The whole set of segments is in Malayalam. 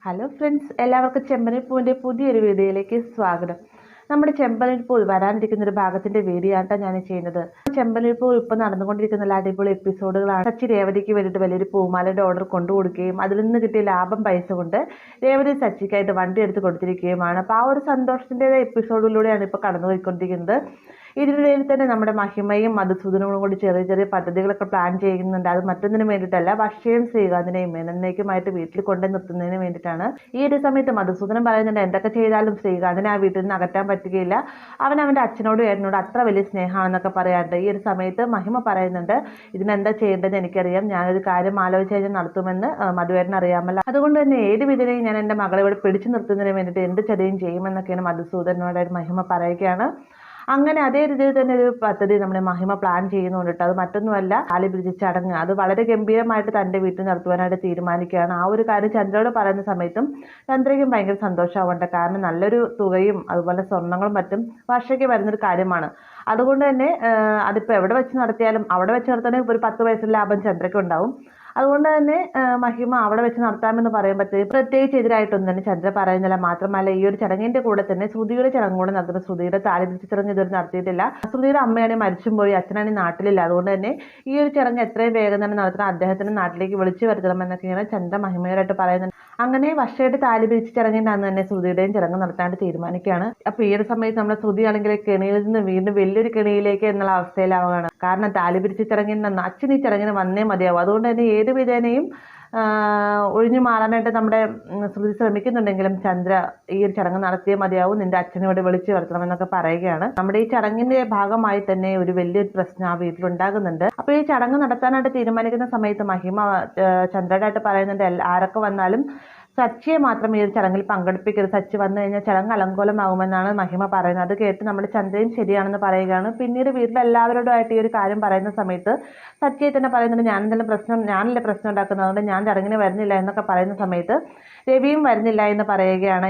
ഹലോ ഫ്രണ്ട്സ്, എല്ലാവർക്കും ചെമ്പനീർപ്പൂവിൻ്റെ പുതിയൊരു വീഡിയോയിലേക്ക് സ്വാഗതം. നമ്മുടെ ചെമ്പനീർപ്പൂ വരാനിരിക്കുന്ന ഒരു ഭാഗത്തിന്റെ വീഡിയോ ആണ് ഞാൻ ചെയ്യുന്നത്. ചെമ്പനീർപ്പൂ ഇപ്പം നടന്നുകൊണ്ടിരിക്കുന്ന നല്ല അടിപൊളി എപ്പിസോഡുകളാണ്. സച്ചി രേവതിക്ക് വേണ്ടിയിട്ട് വലിയൊരു പൂമാലയുടെ ഓർഡർ കൊണ്ടുകൊടുക്കുകയും അതിൽ നിന്ന് കിട്ടിയ ലാഭം പൈസ കൊണ്ട് രേവതി സച്ചിക്കായിട്ട് വണ്ടി എടുത്ത് കൊടുത്തിരിക്കുകയുമാണ്. അപ്പോൾ ആ ഒരു സന്തോഷത്തിൻ്റെതായ എപ്പിസോഡിലൂടെയാണ് ഇപ്പോൾ കടന്നുപോയിക്കൊണ്ടിരിക്കുന്നത്. ഇതിനിടയിൽ തന്നെ നമ്മുടെ മഹിമയും മധുസൂദനവും കൂടി ചെറിയ ചെറിയ പദ്ധതികളൊക്കെ പ്ലാൻ ചെയ്യുന്നുണ്ട്. അത് മറ്റൊന്നിനും വേണ്ടിയിട്ടല്ല, വർഷയും ശ്രീകാന്തിനെയും എന്നേക്കുമായിട്ട് വീട്ടിൽ കൊണ്ടു നിർത്തുന്നതിന് വേണ്ടിയിട്ടാണ്. ഈ ഒരു സമയത്ത് മധുസൂദനൻ പറയുന്നുണ്ട്, എന്തൊക്കെ ചെയ്താലും ശ്രീകാന്തിനെ ആ വീട്ടിൽ നിന്ന് അകറ്റാൻ പറ്റുകയില്ല, അവൻ്റെ അച്ഛനോടും ഏട്ടനോടും അത്ര വലിയ സ്നേഹമാണെന്നൊക്കെ പറയാറുണ്ട്. ഈ ഒരു സമയത്ത് മഹിമ പറയുന്നുണ്ട്, ഇതിനെന്താ ചെയ്യേണ്ടതെന്ന് എനിക്കറിയാം, ഞാനൊരു കാര്യം ആലോചിച്ച് കഴിഞ്ഞാൽ നടത്തുമെന്ന് മധുവേട്ടൻ അറിയാമല്ലോ, അതുകൊണ്ട് തന്നെ ഏത് വിധേനയും ഞാൻ എൻ്റെ മകളെ ഇവിടെ പിടിച്ചു നിർത്തുന്നതിന് വേണ്ടിയിട്ട് എന്ത് ചതിയും ചെയ്യുമെന്നൊക്കെയാണ് മധുസൂദനോട് മഹിമ പറയുകയാണ്. അങ്ങനെ അതേ രീതിയിൽ തന്നെ ഒരു പദ്ധതി നമ്മുടെ മഹിമ പ്ലാൻ ചെയ്യുന്നുണ്ട്. അത് മറ്റൊന്നുമല്ല, താലി പിരിച്ച ചടങ്ങ്. അത് വളരെ ഗംഭീരമായിട്ട് തൻ്റെ വീട്ടിൽ നടത്തുവാനായിട്ട് തീരുമാനിക്കുകയാണ്. ആ ഒരു കാര്യം ചന്ദ്രയോട് പറയുന്ന സമയത്തും ചന്ദ്രയ്ക്കും ഭയങ്കര സന്തോഷമാവുന്നുണ്ട്. കാരണം നല്ലൊരു തുകയും അതുപോലെ സ്വർണ്ണങ്ങളും മറ്റും വർഷയ്ക്ക് വരുന്നൊരു കാര്യമാണ്. അതുകൊണ്ട് തന്നെ അതിപ്പോൾ എവിടെ വെച്ച് നടത്തിയാലും അവിടെ വെച്ച് നടത്തണമെങ്കിൽ ഒരു 10 പൈസ ലാഭം ചന്ദ്രയ്ക്ക് ഉണ്ടാവും. അതുകൊണ്ട് തന്നെ മഹിമ അവിടെ വെച്ച് നടത്താമെന്ന് പറയുമ്പോഴത്തേക്ക് പ്രത്യേകിച്ച് എതിരായിട്ടൊന്നും തന്നെ ചന്ദ്ര പറയുന്നില്ല. മാത്രമല്ല, ഈ ഒരു ചടങ്ങിന്റെ കൂടെ തന്നെ ശ്രുതിയുടെ ചടങ്ങ് കൂടെ നടത്തുന്നത്. ശ്രുതിയുടെ താലി പിരിച്ച ചടങ്ങ് ഇതുവരെ നടത്തിയിട്ടില്ല. ശ്രുതിയുടെ അമ്മയാണെങ്കിൽ മരിച്ചും പോയി, അച്ഛനാണെങ്കിൽ നാട്ടിലില്ല. അതുകൊണ്ട് തന്നെ ഈ ഒരു ചടങ്ങ് എത്രയും വേഗം തന്നെ നടത്തണം, അദ്ദേഹത്തിന് നാട്ടിലേക്ക് വിളിച്ചു വരുത്തണമെന്നൊക്കെയാണ് ചന്ദ്ര മഹിമയോടായിട്ട് പറയുന്നത്. അങ്ങനെ വർഷയുടെ താലി പിരിച്ച ചടങ്ങിൻ്റെ അന്ന് തന്നെ ശ്രുതിയുടെയും ചടങ്ങ് നടത്താണ്ട് തീരുമാനിക്കുകയാണ്. അപ്പോൾ ഈ ഒരു സമയത്ത് നമ്മുടെ ശ്രുതിയാണെങ്കിൽ കെണിയിൽ നിന്ന് വീണ്ടും വലിയൊരു കെണിയിലേക്ക് എന്നുള്ള അവസ്ഥയിലാവുകയാണ്. കാരണം താലി പിരിച്ച ചടങ്ങിന് അന്ന് അച്ഛൻ ഈ ചടങ്ങിന് വന്നേ മതിയാവും. അതുകൊണ്ട് തന്നെ ഏത് വിധേനയും ഒഴിഞ്ഞു മാറാനായിട്ട് നമ്മുടെ ശ്രുതി ശ്രമിക്കുന്നുണ്ടെങ്കിലും ചന്ദ്ര ഈ ഒരു ചടങ്ങ് നടത്തിയേ മതിയാവും, നിന്റെ അച്ഛനെ ഇവിടെ വിളിച്ചു വരുത്തണമെന്നൊക്കെ പറയുകയാണ്. നമ്മുടെ ഈ ചടങ്ങിന്റെ ഭാഗമായി തന്നെ ഒരു വലിയൊരു പ്രശ്നം ആ വീട്ടിലുണ്ടാകുന്നുണ്ട്. അപ്പോൾ ഈ ചടങ്ങ് നടത്താനായിട്ട് തീരുമാനിക്കുന്ന സമയത്ത് മഹിമ ചന്ദ്രയോടായിട്ട് പറയുന്നുണ്ട്, ആരൊക്കെ വന്നാലും സച്ചിയെ മാത്രം ഈ ഒരു ചടങ്ങിൽ പങ്കെടുപ്പിക്കരുത്, സച്ചി വന്നു കഴിഞ്ഞാൽ ചടങ്ങ് അലങ്കോലമാകുമെന്നാണ് മഹിമ പറയുന്നത്. അത് കേട്ട് നമ്മുടെ ചന്ദ്രയും ശരിയാണെന്ന് പറയുകയാണ്. പിന്നീട് വീട്ടിലെല്ലാവരോടുമായിട്ട് ഈ ഒരു കാര്യം പറയുന്ന സമയത്ത് സച്ചിയെ തന്നെ പറയുന്നുണ്ട്, ഞാനല്ലേ പ്രശ്നം ഉണ്ടാക്കുന്നത്, അതുകൊണ്ട് ഞാൻ ചടങ്ങിന് വരുന്നില്ല എന്നൊക്കെ പറയുന്ന സമയത്ത് രവിയും വരുന്നില്ല എന്ന് പറയുകയാണ്.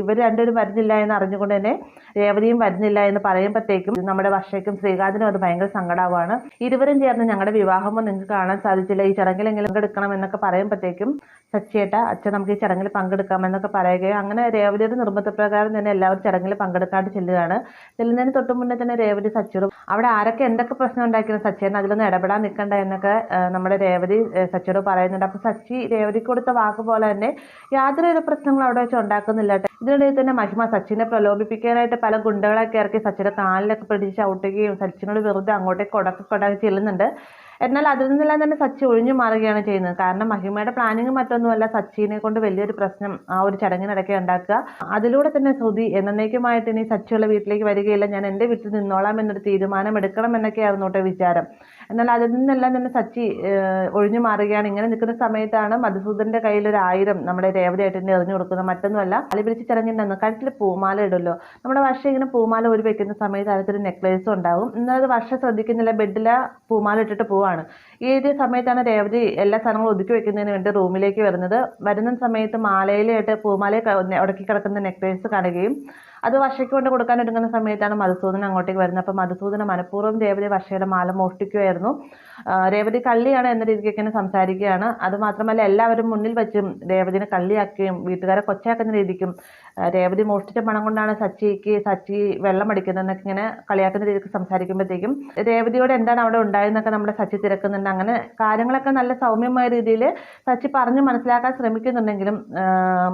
ഇവർ രണ്ടുപേരും വരുന്നില്ല എന്ന് അറിഞ്ഞുകൊണ്ട് തന്നെ രേവതിയും വരുന്നില്ല എന്ന് പറയുമ്പോഴത്തേക്കും നമ്മുടെ വർഷയ്ക്കും ശ്രീകാന്തിനും അത് ഭയങ്കര സങ്കടമാവാണ്. ഇരുവരും ചേർന്ന് ഞങ്ങളുടെ വിവാഹമോ നിങ്ങൾക്ക് കാണാൻ സാധിച്ചില്ല, ഈ ചടങ്ങിലെങ്കിലും പങ്കെടുക്കണം എന്നൊക്കെ പറയുമ്പോഴത്തേക്കും സച്ചിയേട്ട അച്ഛൻ നമുക്ക് ഈ ചടങ്ങിൽ പങ്കെടുക്കാമെന്നൊക്കെ പറയുകയും അങ്ങനെ രേവതിയുടെ നിർബന്ധപ്രകാരം തന്നെ എല്ലാവരും ചടങ്ങിൽ പങ്കെടുക്കാണ്ട് ചെല്ലുകയാണ്. ചെല്ലുന്നതിന് തൊട്ട് മുന്നേ തന്നെ രേവതി സച്ചിയോടും അവിടെ ആരൊക്കെ എന്തൊക്കെ പ്രശ്നം ഉണ്ടാക്കിയിരുന്നു സച്ചിയേട്ടൻ അതിലൊന്നും ഇടപെടാൻ നിൽക്കണ്ട എന്നൊക്കെ നമ്മുടെ രേവതി സച്ചിയോട് പറയുന്നുണ്ട്. അപ്പോൾ സച്ചി രേവതിക്ക് കൊടുത്ത വാക്ക് പോലെ തന്നെ യാതൊരു പ്രശ്നങ്ങളും അവിടെ വെച്ച് ഉണ്ടാക്കുന്നില്ല. ഇതിനിടയിൽ തന്നെ മഹിമ സച്ചിനെ പ്രലോഭിപ്പിക്കാനായിട്ട് പല ഗുണ്ടകളൊക്കെ ഇറക്കി സച്ചിയുടെ കാലിലൊക്കെ പിടിച്ച് ചവിട്ടുകയും സച്ചിനോട് വെറുതെ അങ്ങോട്ടേക്ക് കൊടക്കി ചെല്ലുന്നുണ്ട്. എന്നാൽ അതിൽ നിന്നെല്ലാം തന്നെ സച്ചി ഒഴിഞ്ഞു മാറുകയാണ് ചെയ്യുന്നത്. കാരണം മഹിമയുടെ പ്ലാനിങ് മറ്റൊന്നുമല്ല, സച്ചിനെ കൊണ്ട് വലിയൊരു പ്രശ്നം ആ ഒരു ചടങ്ങിനിടയ്ക്ക് ഉണ്ടാക്കുക. അതിലൂടെ തന്നെ ശ്രുതി എന്നേക്കുമായിട്ട് ഇനി സച്ചിയുള്ള വീട്ടിലേക്ക് വരികയില്ല, ഞാൻ എൻ്റെ വീട്ടിൽ നിന്നോളാം എന്നൊരു തീരുമാനം എടുക്കണം എന്നൊക്കെയായിരുന്നു കേട്ടോ വിചാരം. എന്നാൽ അതിൽ നിന്നെല്ലാം തന്നെ സച്ചി ഒഴിഞ്ഞു മാറുകയാണ്. ഇങ്ങനെ നിൽക്കുന്ന സമയത്താണ് മധുസൂദന്റെ കയ്യിൽ ഒരു 1000 നമ്മുടെ രേവതിയായിട്ടിന്റെ എറിഞ്ഞു കൊടുക്കുന്നത്. മറ്റൊന്നുമല്ല, താലി പിരിച്ച ചടങ്ങിൻ്റെ അന്ന് കഴുത്തിൽ പൂമാല ഇടുമല്ലോ, നമ്മുടെ വർഷം ഇങ്ങനെ പൂമാല ഒരു വെക്കുന്ന സമയത്ത് അതിലൊരു നെക്ലേസും ഉണ്ടാവും. എന്നാൽ അത് വർഷം ശ്രദ്ധിക്കുന്നില്ല, ബെഡിലെ പൂമാല ഇട്ടിട്ട് പോവാണ്. ഈ ഒരു സമയത്താണ് രേവതി എല്ലാ സാധനങ്ങളും ഒതുക്കി വെക്കുന്നതിന് വേണ്ടി റൂമിലേക്ക് വരുന്ന സമയത്ത് മാലയിലായിട്ട് പൂമാലയെ ഉടക്കി കിടക്കുന്ന നെക്ലേസ് കാണുകയും അത് വർഷയ്ക്ക് കൊണ്ട് കൊടുക്കാൻ എടുക്കുന്ന സമയത്താണ് മധുസൂദനൻ അങ്ങോട്ടേക്ക് വരുന്നത്. അപ്പോൾ മധുസൂദനൻ മനഃപൂർവ്വം രേവതി വർഷയുടെ മാല മോഷ്ടിക്കുകയായിരുന്നു. രേവതി കള്ളിയാണ് എന്ന രീതിക്കൊക്കെ സംസാരിക്കുകയാണ്. അതുമാത്രമല്ല, എല്ലാവരും മുന്നിൽ വെച്ചും രേവതിനെ കള്ളിയാക്കുകയും വീട്ടുകാരെ കൊച്ചാക്കുന്ന രീതിക്കും രേവതി മോഷ്ടിച്ച പണം കൊണ്ടാണ് സച്ചി വെള്ളം അടിക്കുന്നതെന്നൊക്കെ ഇങ്ങനെ കളിയാക്കുന്ന രീതിക്ക് സംസാരിക്കുമ്പോഴത്തേക്കും രേവതിയോട് എന്താണ് അവിടെ ഉണ്ടായെന്നൊക്കെ നമ്മുടെ സച്ചി തിരക്കുന്നുണ്ട്. അങ്ങനെ കാര്യങ്ങളൊക്കെ നല്ല സൗമ്യമായ രീതിയിൽ സച്ചി പറഞ്ഞ് മനസ്സിലാക്കാൻ ശ്രമിക്കുന്നുണ്ടെങ്കിലും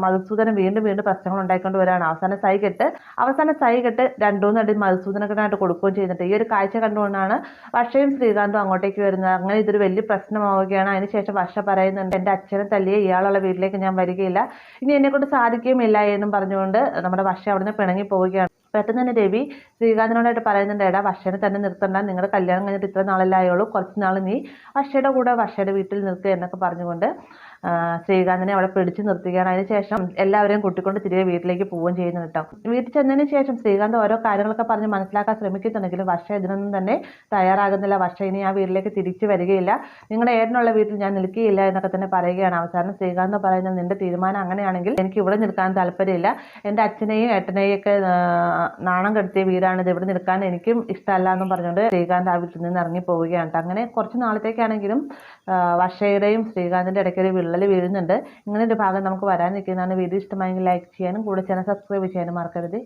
മധുസൂദനൻ വീണ്ടും പ്രശ്നങ്ങൾ ഉണ്ടായിക്കൊണ്ട് വരികയാണ്. അവസാന സൈ കെട്ട് 2-3 അടി മധുസൂദനത്തിനായിട്ട് കൊടുക്കുകയും ചെയ്യുന്നുണ്ട്. ഈ ഒരു കാഴ്ച കണ്ടുകൊണ്ടാണ് വർഷയും ശ്രീകാന്തും അങ്ങോട്ടേക്ക് വരുന്നത്. അങ്ങനെ ഇതൊരു വലിയ പ്രശ്നമാവുകയാണ്. അതിനുശേഷം വർഷ പറയുന്നുണ്ട്, എൻ്റെ അച്ഛനെ തല്ലിയ ഇയാളുള്ള വീട്ടിലേക്ക് ഞാൻ വരികയില്ല, ഇനി എന്നെക്കൊണ്ട് സാധിക്കുകയുമില്ല എന്നും പറഞ്ഞുകൊണ്ട് നമ്മുടെ വർഷ അവിടുന്ന് പിണങ്ങി പോവുകയാണ്. പെട്ടെന്ന് തന്നെ രവി ശ്രീകാന്തിനോടായിട്ട് പറയുന്നുണ്ട്, എടാ വർഷനെ തന്നെ നിർത്തണ്ട, നിങ്ങളുടെ കല്യാണം കഴിഞ്ഞിട്ട് ഇത്ര നാളല്ലായുള്ളൂ, കുറച്ച് നാൾ നീ വർഷയുടെ കൂടെ വർഷയുടെ വീട്ടിൽ നിൽക്കുക എന്നൊക്കെ പറഞ്ഞുകൊണ്ട് ശ്രീകാന്തിനെ അവിടെ പിടിച്ചു നിർത്തുകയാണ്. അതിനുശേഷം എല്ലാവരെയും കൂട്ടിക്കൊണ്ട് തിരികെ വീട്ടിലേക്ക് പോവുകയും ചെയ്യുന്നു കേട്ടോ. വീട്ടിൽ ചെന്നതിന് ശേഷം ശ്രീകാന്ത് ഓരോ കാര്യങ്ങളൊക്കെ പറഞ്ഞ് മനസ്സിലാക്കാൻ ശ്രമിക്കുന്നുണ്ടെങ്കിലും വർഷ ഇതിനൊന്നും തന്നെ തയ്യാറാകുന്നില്ല. വർഷ ഇനി ആ വീട്ടിലേക്ക് തിരിച്ചു വരികയില്ല, നിങ്ങളുടെ ഏട്ടനുള്ള വീട്ടിൽ ഞാൻ നിൽക്കുകയില്ല എന്നൊക്കെ തന്നെ പറയുകയാണ്. അവസാനം ശ്രീകാന്ത് പറയുന്നത്, നിന്റെ തീരുമാനം അങ്ങനെയാണെങ്കിൽ എനിക്ക് ഇവിടെ നിൽക്കാൻ താല്പര്യമില്ല, എൻ്റെ അച്ഛനെയും ഏട്ടനെയും ഒക്കെ നാണം കെടുത്തിയ വീടാണിത്, ഇവിടെ നിൽക്കാൻ എനിക്കും ഇഷ്ടമല്ല എന്നും പറഞ്ഞുകൊണ്ട് ശ്രീകാന്ത് ആ വീട്ടിൽ നിന്ന് ഇറങ്ങി പോവുകയാണ്. അങ്ങനെ കുറച്ച് നാളത്തേക്കാണെങ്കിലും വർഷയുടെയും ശ്രീകാന്തിൻ്റെ ഇടയ്ക്ക് ഒരു വിള്ളൽ വീഴുന്നുണ്ട്. ഇങ്ങനെ ഒരു ഭാഗം നമുക്ക് വരാനിരിക്കുന്നതാണ്. വീഡിയോ ഇഷ്ടമായെങ്കിൽ ലൈക്ക് ചെയ്യാനും കൂടെ ചാനൽ സബ്സ്ക്രൈബ് ചെയ്യാനും മറക്കരുത്.